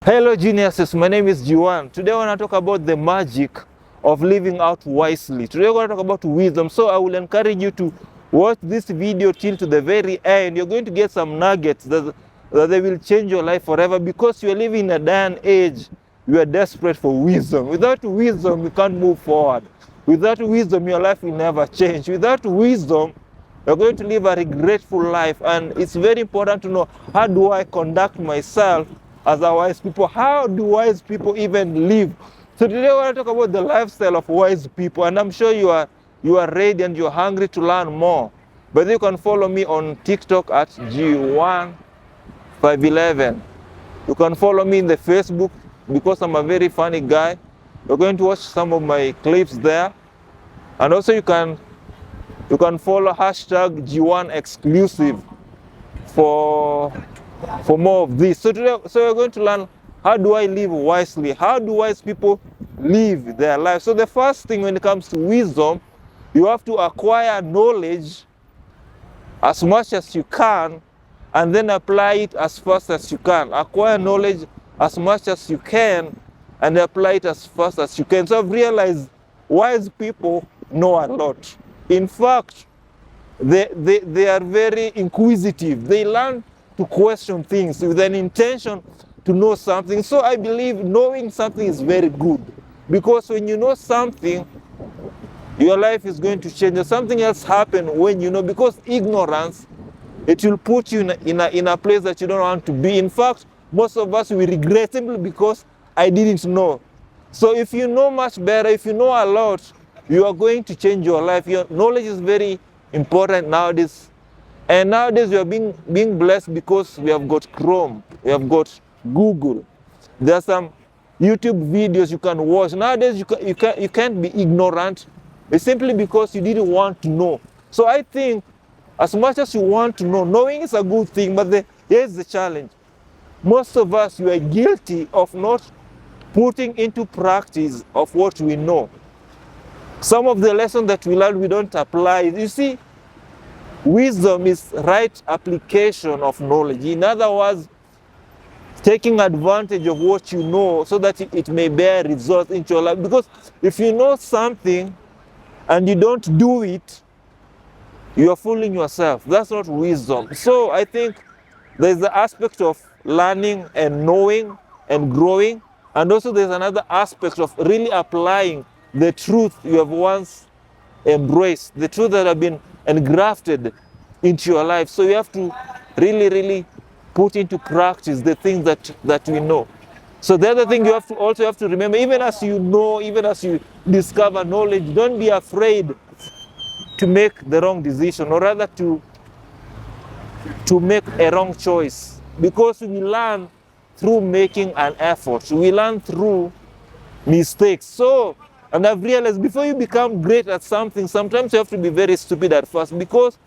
Hello geniuses, my name is Jiwan. Today I want to talk about the magic of living out wisely. Today we're going to talk about wisdom. So I will encourage you to watch this video till to the very end. You're going to get some nuggets that they will change your life forever, because you're living in a day and age. You are desperate for wisdom. Without wisdom, you can't move forward. Without wisdom, your life will never change. Without wisdom, you're going to live a regretful life. And it's very important to know, how do I conduct myself as a wise people? How do wise people even live? So today I want to talk about the lifestyle of wise people, and I'm sure you are ready and you're hungry to learn more. But you can follow me on TikTok at G1511. You can follow me in the Facebook, because I'm a very funny guy. You're going to watch some of my clips there. And also you can follow hashtag G1exclusive for more of this. So today, we're going to learn, how do I live wisely? How do wise people live their life? So the first thing when it comes to wisdom, you have to acquire knowledge as much as you can, and then apply it as fast as you can. Acquire knowledge as much as you can, and apply it as fast as you can. So I've realized wise people know a lot. In fact, they are very inquisitive. They learn to question things with an intention to know something. So I believe knowing something is very good, because when you know something, your life is going to change. Or something else happens when you know, because ignorance, it will put you in a place that you don't want to be. In fact, most of us, we regret simply because I didn't know. So if you know much better, if you know a lot, you are going to change your life. Your knowledge is very important nowadays. And nowadays we are being blessed, because we have got Chrome, we have got Google. There are some YouTube videos you can watch. Nowadays you can't be ignorant. It's simply because you didn't want to know. So I think as much as you want to know, knowing is a good thing, but here's the challenge. Most of us, we are guilty of not putting into practice of what we know. Some of the lessons that we learn, we don't apply. You see, wisdom is right application of knowledge. In other words, taking advantage of what you know so that it may bear results into your life. Because if you know something and you don't do it, you are fooling yourself. That's not wisdom. So I think there's the aspect of learning and knowing and growing. And also there's another aspect of really applying the truth you have once embraced, the truth that have been engrafted into your life. So you have to really put into practice the things that we know. So the other thing you have to remember, even as you know, even as you discover knowledge, don't be afraid to make the wrong decision, or rather to make a wrong choice, because we learn through making an effort. We learn through mistakes. So, and I've realized, before you become great at something, sometimes you have to be very stupid at first, because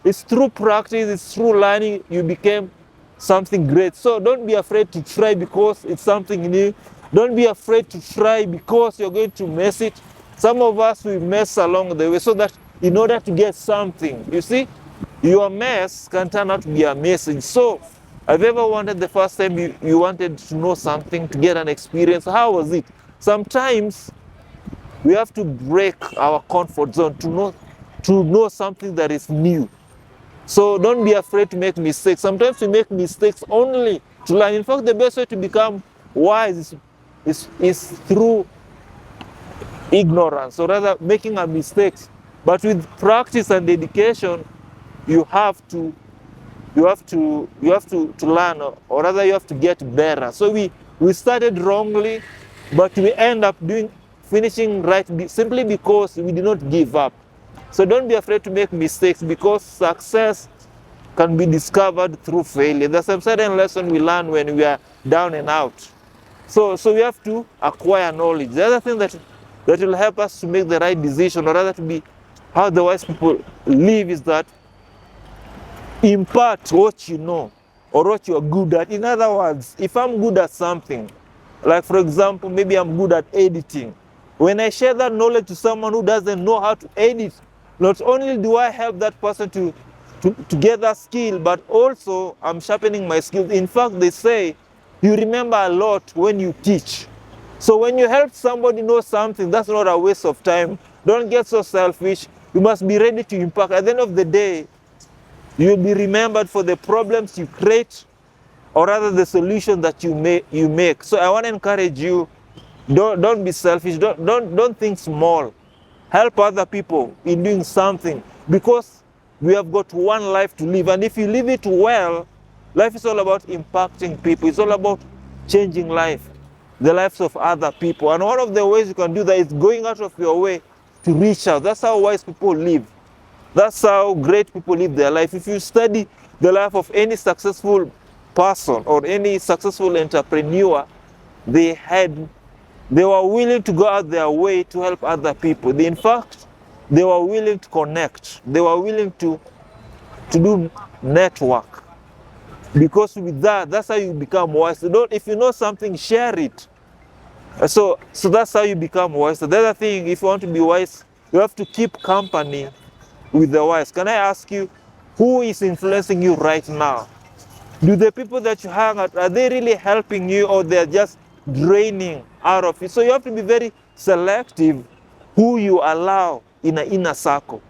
it's through practice, it's through learning, you became something great. So don't be afraid to try because it's something new. Don't be afraid to try because you're going to mess it. Some of us, we mess along the way, so that in order to get something, you see, your mess can turn out to be a message. So have you ever wanted, the first time you wanted to know something, to get an experience? How was it? Sometimes we have to break our comfort zone to know something that is new. So don't be afraid to make mistakes. Sometimes we make mistakes only to learn. In fact, the best way to become wise is through ignorance, or rather making a mistakes. But with practice and dedication, you have to learn, or rather you have to get better. So we started wrongly, but we end up finishing right, simply because we did not give up. So don't be afraid to make mistakes, because success can be discovered through failure. There's some certain lesson we learn when we are down and out. So we have to acquire knowledge. The other thing that will help us to make the right decision, or rather to be how the wise people live, is that impart what you know or what you are good at. In other words, if I'm good at something, like for example, maybe I'm good at editing, when I share that knowledge to someone who doesn't know how to edit, not only do I help that person to get that skill, but also I'm sharpening my skills. In fact, they say You remember a lot when you teach. So when you help somebody know something, that's not a waste of time. Don't get so selfish. You must be ready to impact. At the end of the day, you'll be remembered for the problems you create, or rather the solution that you make. So I want to encourage you, don't be selfish. Don't think small. Help other people in doing something, because we have got one life to live. And if you live it well, life is all about impacting people. It's all about changing the lives of other people. And one of the ways you can do that is going out of your way to reach out. That's how wise people live. That's how great people live their life. If you study the life of any successful person or any successful entrepreneur, they were willing to go out their way to help other people. In fact, they were willing to connect. They were willing to do network. Because with that's how you become wise. If you know something, share it. So that's how you become wise. The other thing, if you want to be wise, you have to keep company with the wise. Can I ask you, who is influencing you right now? Do the people that you hang out, are they really helping you, or they're just draining out of you? So you have to be very selective who you allow in an inner circle,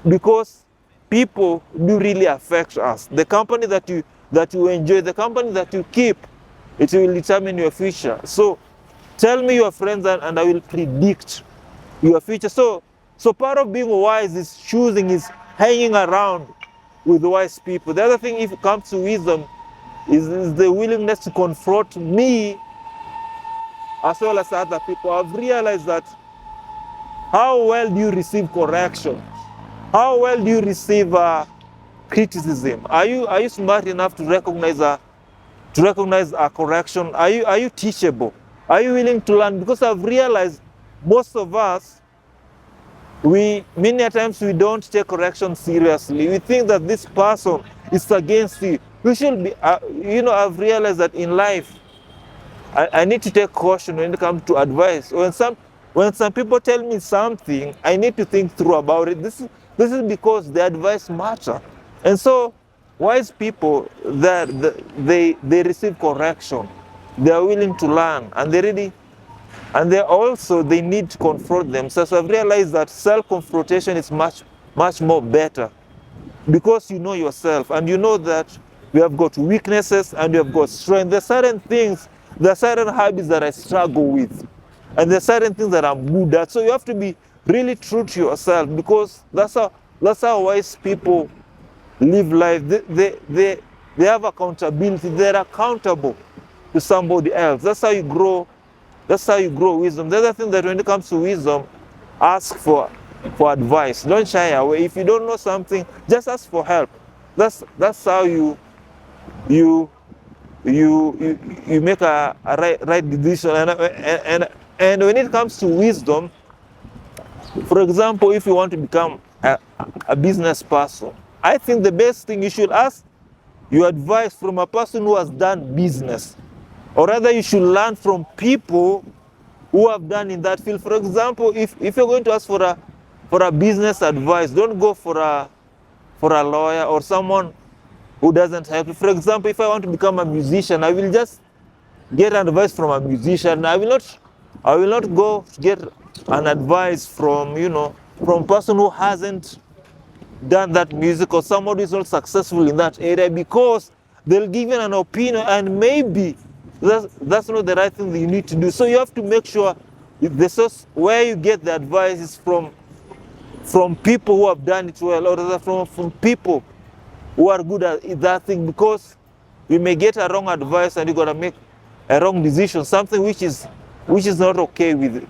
because people do really affect us. The company that you enjoy, the company that you keep, it will determine your future. So tell me your friends and I will predict your future. So part of being wise is hanging around with wise people. The other thing, if it comes to wisdom, is the willingness to confront me as well as other people. I've realized that how well do you receive correction? How well do you receive criticism? Are you smart enough to recognize a correction? Are you teachable? Are you willing to learn? Because I've realized most of us, many times we don't take correction seriously. We think that this person is against you. We should be, I've realized that in life, I need to take caution when it comes to advice. When some people tell me something, I need to think through about it. This is because the advice matters. And so wise people, they receive correction. They are willing to learn, and they need to confront themselves. So I've realized that self-confrontation is much more better, because you know yourself and you know that you have got weaknesses and you have got strength. There are certain habits that I struggle with, and there are certain things that I'm good at. So you have to be really true to yourself, because that's how wise people live life. They have accountability. They're accountable to somebody else. That's how you grow wisdom. The other thing, that when it comes to wisdom, ask for advice. Don't shy away. If you don't know something, just ask for help. That's how you make a right decision. And when it comes to wisdom, for example, if you want to become a business person, I think the best thing, you should ask your advice from a person who has done business, or rather you should learn from people who have done in that field. For example, if you're going to ask for a business advice, don't go for a lawyer or someone who doesn't help you. For example, if I want to become a musician, I will just get advice from a musician. I will not go get an advice from a person who hasn't done that music, or somebody who's not successful in that area, because they'll give you an opinion, and maybe that's not the right thing that you need to do. So you have to make sure the source where you get the advice is from people who have done it well, or rather from people who are good at that thing, because you may get a wrong advice and you're gonna make a wrong decision, something which is not okay with you.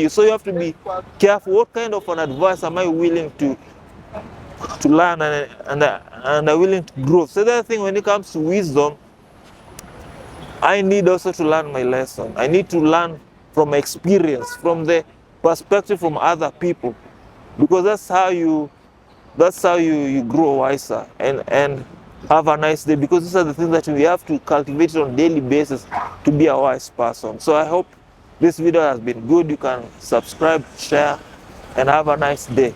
So you have to be careful. What kind of an advice am I willing to learn and I'm willing to grow? So the other thing, when it comes to wisdom, I need also to learn my lesson. I need to learn from experience, from the perspective from other people, because that's how you grow wiser and have a nice day, because these are the things that we have to cultivate on a daily basis to be a wise person. So I hope this video has been good. You can subscribe, share, and have a nice day.